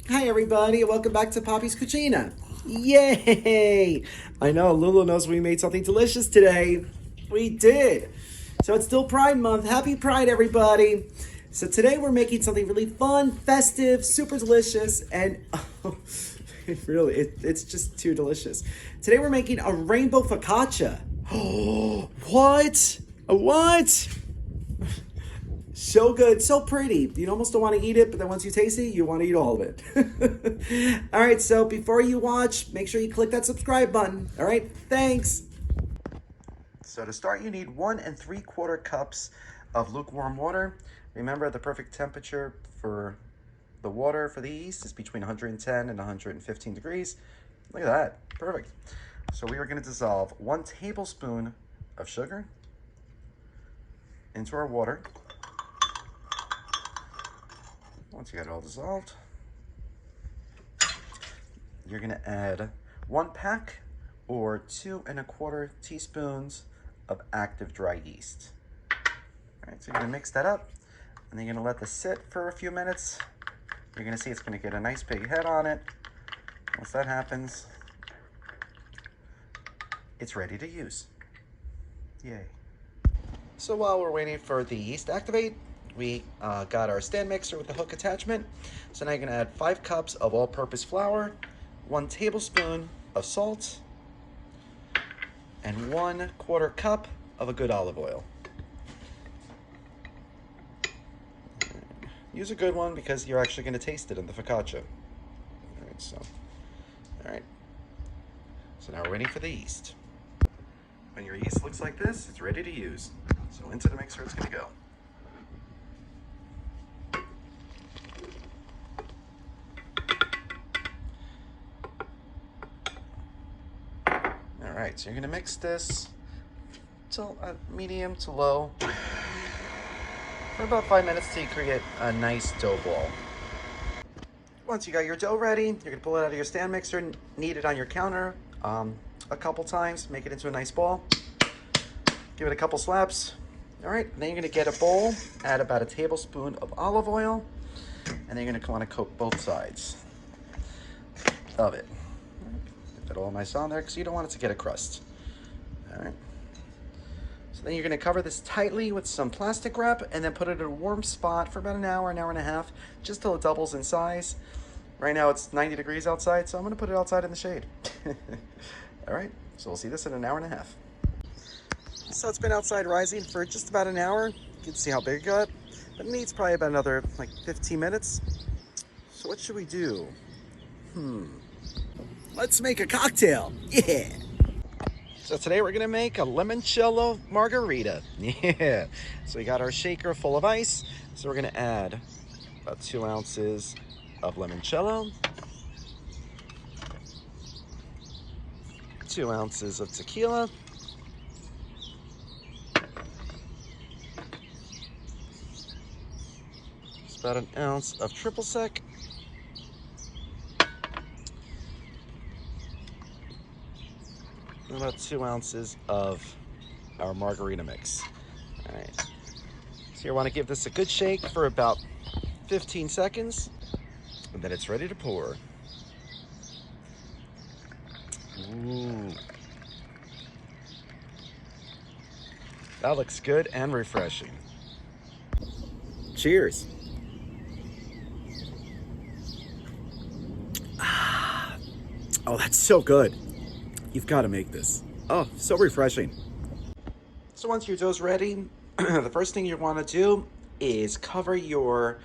Hi everybody, and welcome back to Poppy's Cucina. Yay! I know, Lulu knows we made something delicious today. We did. So it's still Pride Month. Happy Pride, everybody. So today we're making something really fun, festive, super delicious, and it's just too delicious. Today we're making a rainbow focaccia. Oh, what? A what? So good, so pretty. You almost don't want to eat it, but then once you taste it, you want to eat all of it. All right, so before you watch, make sure you click that subscribe button. All right, thanks. So to start, you need 1 3/4 cups of lukewarm water. Remember, the perfect temperature for the water for the yeast is between 110 and 115 degrees. Look at that, perfect. So we are going to dissolve 1 tablespoon of sugar into our water. Once you got it all dissolved, you're going to add 1 pack or 2 1/4 teaspoons of active dry yeast. All right, so you're going to mix that up, and then you're going to let this sit for a few minutes. You're going to see it's going to get a nice big head on it. Once that happens, it's ready to use. Yay. So while we're waiting for the yeast to activate, we got our stand mixer with the hook attachment. So now you're going to add 5 cups of all-purpose flour, 1 tablespoon of salt, and 1/4 cup of a good olive oil. Use a good one because you're actually going to taste it in the focaccia. All right, so now we're waiting for the yeast. When your yeast looks like this, it's ready to use. So into the mixer it's going to go. All right, so you're gonna mix this to medium to low for about 5 minutes till you create a nice dough ball. Once you got your dough ready, you're gonna pull it out of your stand mixer, knead it on your counter a couple times, make it into a nice ball. Give it a couple slaps. All right, and then you're gonna get a bowl, add about 1 tablespoon of olive oil, and then you're gonna want to coat both sides of it. Get it all nice on there because you don't want it to get a crust. All right. So then you're going to cover this tightly with some plastic wrap and then put it in a warm spot for about an hour and a half, just till it doubles in size. Right now it's 90 degrees outside, so I'm going to put it outside in the shade. All right, so we'll see this in an hour and a half. So it's been outside rising for just about an hour. You can see how big it got, but it needs probably about another like 15 minutes. So what should we do? Let's make a cocktail. Yeah. So today we're gonna make a limoncello margarita. Yeah. So we got our shaker full of ice. So we're gonna add about 2 ounces of limoncello, 2 ounces of tequila, just about 1 ounce of triple sec, and about 2 ounces of our margarita mix. All right, so you want to give this a good shake for about 15 seconds, and then it's ready to pour. Ooh. That looks good and refreshing. Cheers. Oh, that's so good. You've got to make this. Oh, so refreshing. So once your dough's ready, the first thing you want to do is cover your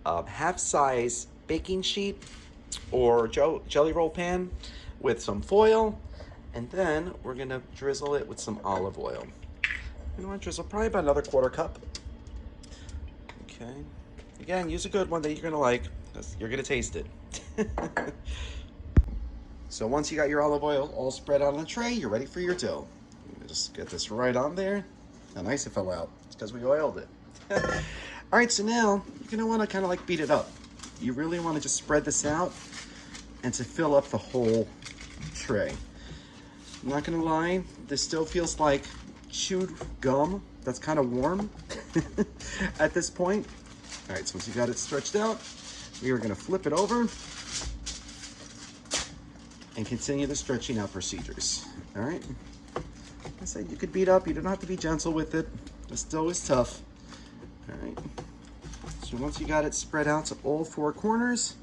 half-size baking sheet or jelly roll pan with some foil, and then we're going to drizzle it with some olive oil. You want to drizzle probably about another 1/4 cup. Okay. Again, use a good one that you're going to like, because you're going to taste it. So once you got your olive oil all spread out on the tray, you're ready for your dough. Just get this right on there. How nice it fell out. It's because we oiled it. All right, so now you're gonna want to kind of like beat it up. You really want to just spread this out and to fill up the whole tray. I'm not gonna lie, this still feels like chewed gum that's kind of warm at this point. All right, so once you got it stretched out, we are gonna flip it over and continue the stretching out procedures. All right. I said you could beat up, you don't have to be gentle with it. This dough is tough. All right. So once you got it spread out to all four corners,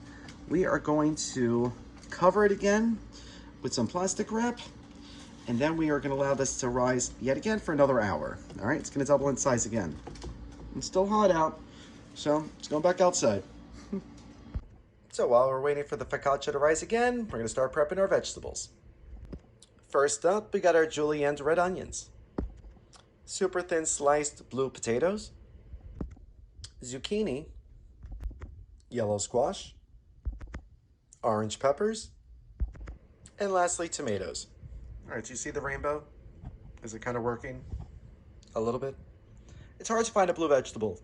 we are going to cover it again with some plastic wrap, and then we are gonna allow this to rise yet again for another hour. All right, it's gonna double in size again. It's still hot out, so it's going back outside. So while we're waiting for the focaccia to rise again, we're gonna start prepping our vegetables. First up, we got our julienne red onions, super thin sliced blue potatoes, zucchini, yellow squash, orange peppers, and lastly, tomatoes. All right, so you see the rainbow? Is it kind of working? A little bit? It's hard to find a blue vegetable.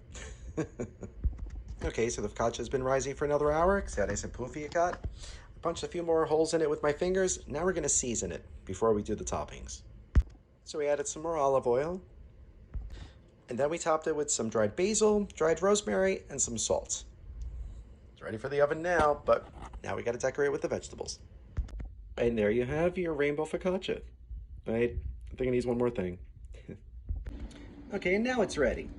Okay, so the focaccia has been rising for another hour. See how nice and poofy it got? I punched a few more holes in it with my fingers. Now we're gonna season it before we do the toppings. So we added some more olive oil. And then we topped it with some dried basil, dried rosemary, and some salt. It's ready for the oven now, but now we gotta decorate with the vegetables. And there you have your rainbow focaccia. Right? I think it needs one more thing. Okay, and now it's ready.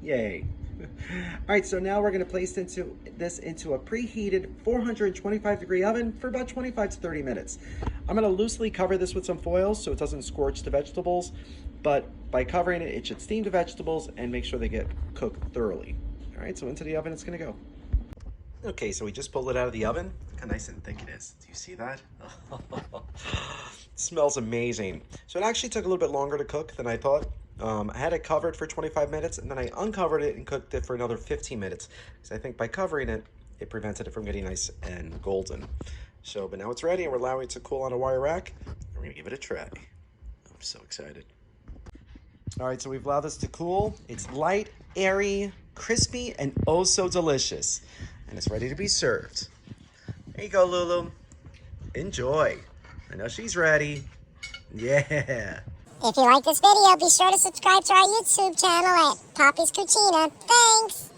Yay. All right, so now we're gonna place this into a preheated 425-degree oven for about 25 to 30 minutes. I'm gonna loosely cover this with some foil so it doesn't scorch the vegetables, but by covering it, it should steam the vegetables and make sure they get cooked thoroughly. All right, so into the oven it's gonna go. Okay, so we just pulled it out of the oven. Look how nice and thick it is. Do you see that? It smells amazing. So it actually took a little bit longer to cook than I thought. I had it covered for 25 minutes and then I uncovered it and cooked it for another 15 minutes. Because I think by covering it, it prevented it from getting nice and golden. So, but now it's ready and we're allowing it to cool on a wire rack. We're gonna give it a try. I'm so excited. All right, so we've allowed this to cool. It's light, airy, crispy, and oh so delicious. And it's ready to be served. There you go, Lulu. Enjoy. I know she's ready. Yeah. If you like this video, be sure to subscribe to our YouTube channel at Poppy's Cucina. Thanks!